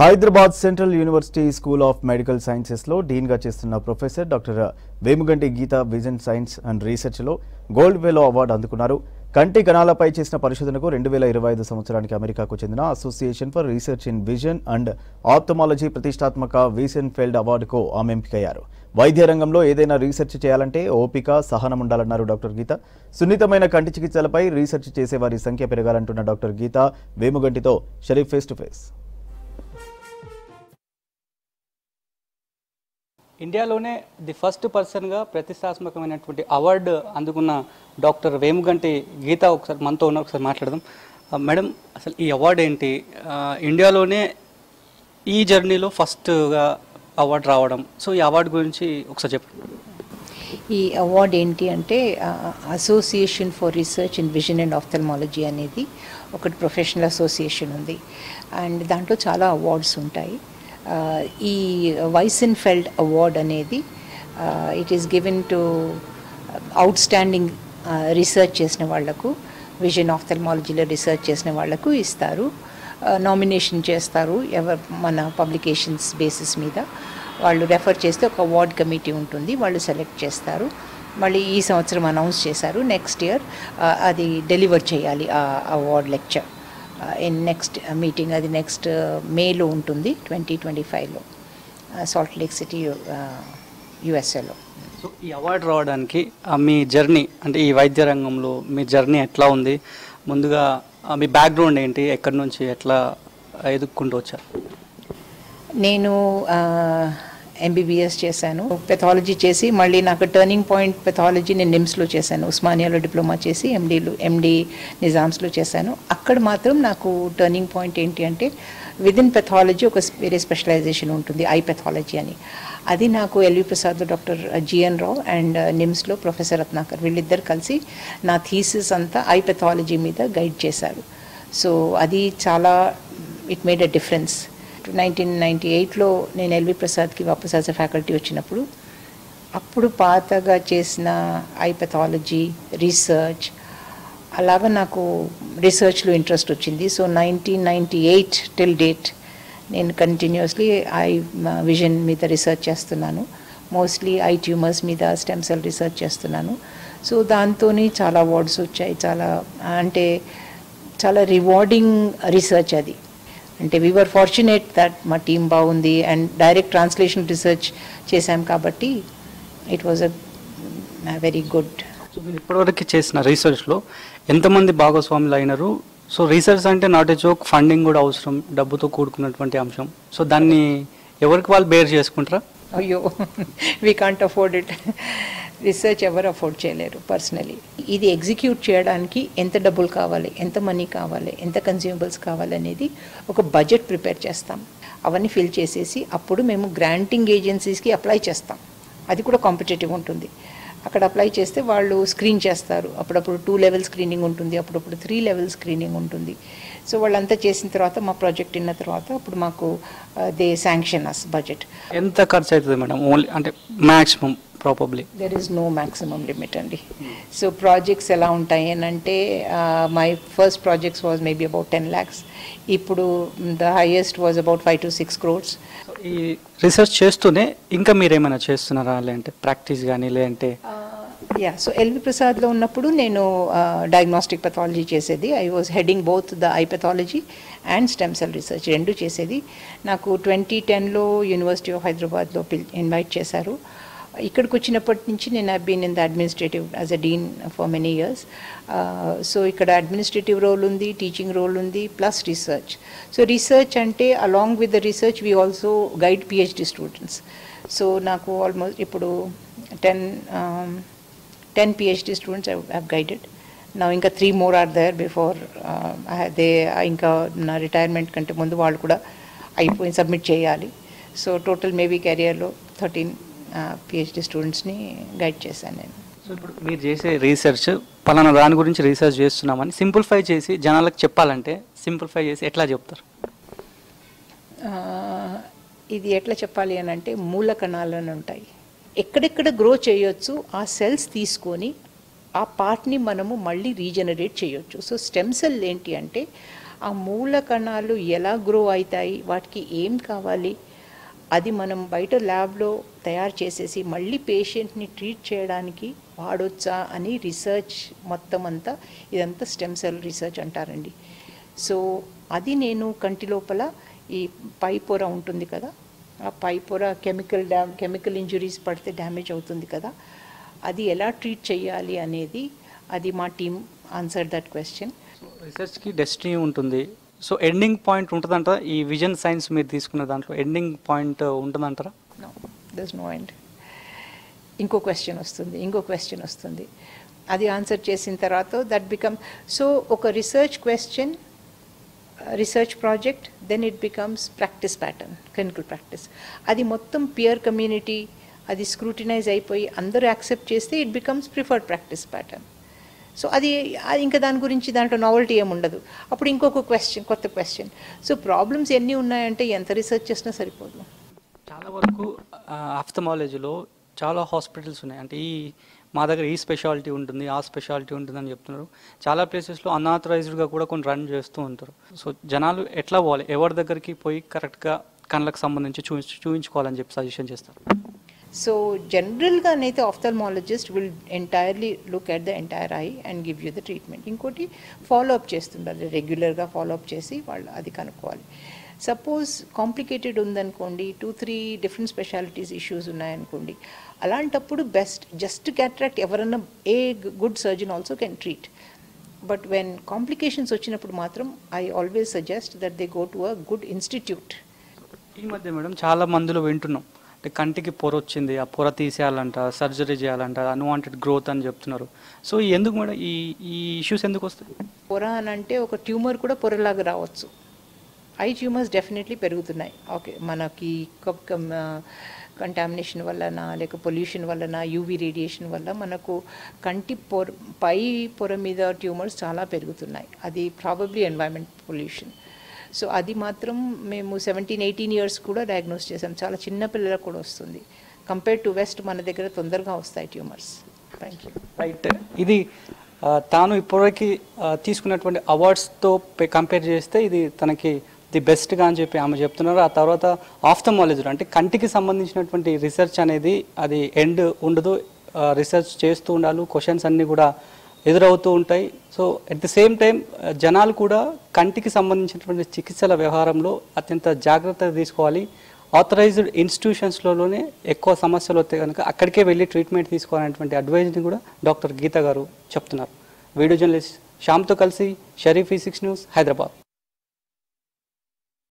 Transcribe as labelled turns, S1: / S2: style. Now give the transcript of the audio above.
S1: Hyderabad central university school of medical సైన్సెస్లో డీన్గా చేస్తున్న professor doctor Vemuganti Geetha vision science and రీసెర్చ్లో గోల్డ్ ఫెలో అవార్డు అందుకున్నారు. కంటి కణాలపై చేసిన పరిశోధనకు 2025 సంవత్సరానికి అమెరికాకు చెందిన association for research in vision and ophthalmology ప్రతిష్టాత్మక వీసెన్ఫెల్డ్ అవార్డుకు ఆమె ఎంపికయ్యారు. వైద్య రంగంలో ఏదైనా రీసెర్చ్ చేయాలంటే ఓపిక, సహనం ఉండాలన్నారు డాక్టర్ గీత. సున్నితమైన కంటి చికిత్సలపై రీసెర్చ్ చేసేవారి సంఖ్య పెరగాలంటున్న డాక్టర్ గీత వేముగంటితో షరీఫ్ ఫేస్ టు ఫేస్.
S2: ఇండియాలోనే ది ఫస్ట్ పర్సన్గా ప్రతిష్టాత్మకమైనటువంటి అవార్డు అందుకున్న డాక్టర్ వేముగంటి గీత ఒకసారి మనతో ఉన్న ఒకసారి మాట్లాడదాం. మేడం, అసలు ఈ అవార్డు ఏంటి? ఇండియాలోనే ఈ జర్నీలో ఫస్ట్గా అవార్డు రావడం, సో ఈ అవార్డు గురించి ఒకసారి చెప్పండి.
S3: ఈ అవార్డు ఏంటి అంటే association for research in vision and ఆప్థల్మాలజీ అనేది ఒకటి ప్రొఫెషనల్ అసోసియేషన్ ఉంది. అండ్ దాంట్లో చాలా అవార్డ్స్ ఉంటాయి. ఈ వీసెన్ఫెల్డ్ అవార్డ్ అనేది it is given to out standing research చేసిన వాళ్లకు, విజన్ ఆప్థల్మాలజీలో రీసెర్చ్ చేసిన వాళ్లకు ఇస్తారు. నామినేషన్ చేస్తారు మన పబ్లికేషన్స్ బేసిస్ మీద. వాళ్ళు రెఫర్ చేస్తే ఒక అవార్డ్ కమిటీ ఉంటుంది, వాళ్ళు సెలెక్ట్ చేస్తారు. మళ్ళీ ఈ సంవత్సరం అనౌన్స్ చేశారు, నెక్స్ట్ ఇయర్ అది డెలివర్ చేయాలి ఆ అవార్డ్ లెక్చర్. నెక్స్ట్ మీటింగ్ అది నెక్స్ట్ మేలో ఉంటుంది, 2025లో సాల్ట్ లేక్ సిటీ యుఎస్ఏలో.
S2: సో ఈ అవార్డు రావడానికి మీ జర్నీ, అంటే ఈ వైద్య రంగంలో మీ జర్నీ ఎట్లా ఉంది? ముందుగా మీ బ్యాక్గ్రౌండ్ ఏంటి, ఎక్కడి నుంచి ఎట్లా ఎదుక్కుంటూ వచ్చారు?
S3: నేను ఎంబీబీఎస్ చేశాను, పెథాలజీ చేసి మళ్ళీ నాకు టర్నింగ్ పాయింట్ పెథాలజీ నేను నిమ్స్లో చేశాను. ఉస్మానియాలో డిప్లొమా చేసి ఎండీ నిజామ్స్లో చేశాను. అక్కడ మాత్రం నాకు టర్నింగ్ పాయింట్ ఏంటి అంటే విదిన్ పెథాలజీ ఒక వేరే స్పెషలైజేషన్ ఉంటుంది, ఐ పెథాలజీ అని. అది నాకు LV Prasad, doctor GN Rao and నిమ్స్లో ప్రొఫెసర్ రత్నాకర్ వీళ్ళిద్దరు కలిసి నా థీసిస్ అంతా ఐ పెథాలజీ మీద గైడ్ చేశారు. సో అది చాలా ఇట్ మేడ్ అ డిఫరెన్స్. 1998లో నేను ఎల్వి ప్రసాద్కి వాపస్ యాజ్ అ ఫ్యాకల్టీ వచ్చినప్పుడు అప్పుడు పాతగా చేసిన ఐ పెథాలజీ రీసెర్చ్ అలాగా నాకు రీసెర్చ్లో ఇంట్రెస్ట్ వచ్చింది. సో 1998 టిల్ డేట్ నేను కంటిన్యూస్లీ ఐ విజన్ మీద రీసెర్చ్ చేస్తున్నాను. మోస్ట్లీ ఐ ట్యూమర్స్ మీద స్టెమ్ సెల్ రీసెర్చ్ చేస్తున్నాను. సో దాంతో చాలా అవార్డ్స్ వచ్చాయి. చాలా రివార్డింగ్ రీసెర్చ్ అది. అంటే వీ వర్ ఫార్చునేట్ దట్ మా టీం బాగుంది అండ్ డైరెక్ట్ ట్రాన్స్లేషన్ రీసెర్చ్ చేశాం కాబట్టి it was a very good.
S2: So మీరు ఇప్పటివరకు చేసిన రీసెర్చ్లో ఎంతమంది భాగస్వాములు అయినారు? సో రీసెర్చ్ అంటే నాట్ ఏ జోక్, ఫండింగ్ కూడా అవసరం, డబ్బుతో కూడుకున్నటువంటి అంశం. సో దాన్ని ఎవరికి వాళ్ళు బేర్ చేసుకుంటారా?
S3: అయ్యో, we can't afford it. Research ఎవరు అఫోర్డ్ చేయలేరు పర్సనలీ. ఇది ఎగ్జిక్యూట్ చేయడానికి ఎంత డబ్బులు కావాలి, ఎంత మనీ కావాలి, ఎంత కన్స్యూమబుల్స్ కావాలి అనేది ఒక బడ్జెట్ ప్రిపేర్ చేస్తాం. అవన్నీ ఫిల్ చేసేసి అప్పుడు మేము గ్రాంటింగ్ ఏజెన్సీస్కి అప్లై చేస్తాం. అది కూడా కాంపిటేటివ్ ఉంటుంది. అక్కడ అప్లై చేస్తే వాళ్ళు స్క్రీన్ చేస్తారు. అప్పుడప్పుడు 2 లెవెల్ స్క్రీనింగ్ ఉంటుంది, అప్పుడప్పుడు 3 లెవెల్ స్క్రీనింగ్ ఉంటుంది. సో వాళ్ళంతా చేసిన తర్వాత మా ప్రాజెక్ట్ అయిన తర్వాత అప్పుడు మాకు దే శాంక్షన్ అస్ బడ్జెట్.
S2: ఎంత ఖర్చు అవుతుంది మేడం? ఓన్లీ అంటే maximum probably
S3: there is no maximum limit అండి. సో ప్రాజెక్ట్స్ ఎలా ఉంటాయి అని అంటే my first projects was maybe about 10 lakhs. ఇప్పుడు the highest was about 5 to 6 crores.
S2: ఈ రీసెర్చ్ చేస్తూనే ఇంకా మీరు ఏమైనా చేస్తున్నారా, లేదంటే ప్రాక్టీస్ కానీ లేదంటే?
S3: సో ఎల్వి ప్రసాద్లో ఉన్నప్పుడు నేను డయాగ్నోస్టిక్ పెథాలజీ చేసేది. I was heading both the eye pathology and stem cell research రెండు చేసేది. నాకు 2010లో యూనివర్సిటీ ఆఫ్ హైదరాబాద్లో ఇన్వైట్ చేశారు. ఇక్కడికి వచ్చినప్పటి నుంచి నేను I been in the administrative as a dean for many years. So ఇక్కడ అడ్మినిస్ట్రేటివ్ రోల్ ఉంది, టీచింగ్ రోల్ ఉంది, ప్లస్ రీసెర్చ్. సో రీసెర్చ్ అంటే along with the research we also guide PhD students. So నాకు ఆల్మోస్ట్ ఇప్పుడు 10 PhD students I have guided. Now ఇంకా 3 more are there before ఇంకా నా retirement కంటే ముందు వాళ్ళు కూడా అయిపోయి సబ్మిట్ చేయాలి. సో టోటల్ మేబీ కెరియర్లో 13 PhD స్టూడెంట్స్ని గైడ్ చేశాను నేను.
S2: సో ఇప్పుడు మీరు చేసే రీసెర్చ్ పలానా దాని గురించి రీసెర్చ్ చేస్తున్నామని సింప్లిఫై చేసి జనాలకు చెప్పాలంటే సింప్లిఫై చేసి ఎట్లా చెప్తారు?
S3: ఇది ఎట్లా చెప్పాలి అని అంటే మూల కణాలను ఉంటాయి, ఎక్కడెక్కడ గ్రో చేయొచ్చు ఆ సెల్స్ తీసుకొని ఆ పార్ట్ని మనము మళ్ళీ రీజనరేట్ చేయొచ్చు. సో స్టెమ్ సెల్ ఏంటి అంటే ఆ మూల కణాలు ఎలా గ్రో అవుతాయి, వాటికి ఏం కావాలి, అది మనం బయట ల్యాబ్లో తయారు చేసేసి మళ్ళీ పేషెంట్ని ట్రీట్ చేయడానికి వాడొచ్చా అని రీసెర్చ్ మొత్తం అంతా, ఇదంతా స్టెమ్ సెల్ రీసెర్చ్ అంటారండి. సో అది నేను కంటి లోపల ఈ పై పొర ఉంటుంది కదా, ఆ పై పొర కెమికల్ ఇంజురీస్ పడితే డ్యామేజ్ అవుతుంది కదా, అది ఎలా ట్రీట్ చేయాలి అనేది, అది మా టీమ్ ఆన్సర్ దట్ క్వశ్చన్.
S2: రీసెర్చ్కి డెస్టినీ ఉంటుంది, సో ఎండింగ్ పాయింట్ ఉంటుందంట ఈ విజన్ సైన్స్ మీరు తీసుకున్న దాంట్లో ఎండింగ్ పాయింట్ ఉంటుందంటారా?
S3: No, there's no end. ఇంకో క్వశ్చన్ వస్తుంది, అది ఆన్సర్ చేసిన తర్వాత దట్ బికమ్, సో ఒక research project, then it becomes practice pattern, clinical practice. అది మొత్తం పియర్ కమ్యూనిటీ అది స్క్రూటినైజ్ అయిపోయి అందరూ యాక్సెప్ట్ చేస్తే it becomes preferred practice pattern. So అది ఇంకా దాని గురించి దాంట్లో నావెల్టీ ఏముండదు. అప్పుడు ఇంకొక కొత్త క్వశ్చన్. సో ప్రాబ్లమ్స్ ఎన్ని ఉన్నాయంటే ఎంత రీసెర్చ్ చేసినా సరిపోదు.
S2: చాలా వరకు ఆఫ్థమాలజీలో చాలా హాస్పిటల్స్ ఉన్నాయి, అంటే మా దగ్గర ఈ స్పెషాలిటీ ఉంటుంది, ఆ స్పెషాలిటీ ఉంటుంది అని చెప్తున్నారు. చాలా ప్లేసెస్లో అన్ఆథరైజ్డ్గా కూడా కొన్ని రన్ చేస్తూ ఉంటారు. సో జనాలు ఎట్లా పోవాలి, ఎవరి దగ్గరికి పోయి కరెక్ట్గా కళ్ళకు సంబంధించి చూపించుకోవాలని చెప్పి సజెషన్ చేస్తారు?
S3: సో జనరల్గానైతే ophthalmologist will entirely look at the entire eye and give you the treatment. ఇంకోటి ఫాలోఅప్ చేస్తుండాలి, రెగ్యులర్గా ఫాలోఅప్ చేసి వాళ్ళు అది కనుక్కోవాలి. సపోజ్ కాంప్లికేటెడ్ ఉందనుకోండి, 2-3 డిఫరెంట్ స్పెషాలిటీస్ ఇష్యూస్ ఉన్నాయనుకోండి, అలాంటప్పుడు బెస్ట్ జస్ట్ క్యాట్రాక్ట్ ఎవరన్నా good surgeon also can treat. But when complications వచ్చినప్పుడు మాత్రం I always suggest that they go to a good institute.
S2: ఈ మధ్య మేడం చాలా మందిలో వింటున్నాం, అంటే కంటికి పొర వచ్చింది, ఆ పొర తీసేయాలంట, సర్జరీ చేయాలంట, అన్వాంటెడ్ గ్రోత్ అని చెప్తున్నారు. సో ఎందుకు మేడం ఈ ఇష్యూస్ ఎందుకు వస్తాయి?
S3: పొర అని అంటే ఒక ట్యూమర్ కూడా పొరలాగా రావచ్చు. ఐ ట్యూమర్స్ డెఫినెట్లీ పెరుగుతున్నాయి. ఓకే, మనకి కంటామినేషన్ వలన లేక పొల్యూషన్ వలన, యూవీ రేడియేషన్ వల్ల మనకు కంటి పై పొర మీద ట్యూమర్స్ చాలా పెరుగుతున్నాయి. అది ప్రాబబ్లీ ఎన్వైరన్మెంట్ పొల్యూషన్. సో అది మాత్రం మేము 17-18 ఇయర్స్ కూడా డయాగ్నోస్ చేసాం. చాలా చిన్న పిల్లలకు కూడా వస్తుంది. కంపేర్ టు వెస్ట్ మన దగ్గర తొందరగా వస్తాయి ట్యూమర్స్. Thank you.
S2: రైట్, ఇది తాను ఇప్పటివరకు తీసుకున్నటువంటి అవార్డ్స్తో కంపేర్ చేస్తే ఇది తనకి ది బెస్ట్గా అని చెప్పి ఆమె చెప్తున్నారు. ఆ తర్వాత ఆఫ్థమాలజీ అంటే కంటికి సంబంధించినటువంటి రీసెర్చ్ అనేది అది ఎండ్ ఉండదు, రీసెర్చ్ చేస్తూ ఉండాలి, క్వశ్చన్స్ అన్నీ కూడా ఎదురవుతూ ఉంటాయి. So at the same time జనాలు కూడా కంటికి సంబంధించినటువంటి చికిత్సల వ్యవహారంలో అత్యంత జాగ్రత్తగా తీసుకోవాలి. ఆథరైజ్డ్ ఇన్స్టిట్యూషన్స్లోనే ఎక్కువ సమస్యలు వస్తే కనుక అక్కడికే వెళ్ళి ట్రీట్మెంట్ తీసుకోవాలనేటువంటి అడ్వైజ్ని కూడా డాక్టర్ గీత గారు చెప్తున్నారు. వీడియో జర్నలిస్ట్ శ్యామ్తో కలిసి షరీఫ్, E6 న్యూస్, హైదరాబాద్.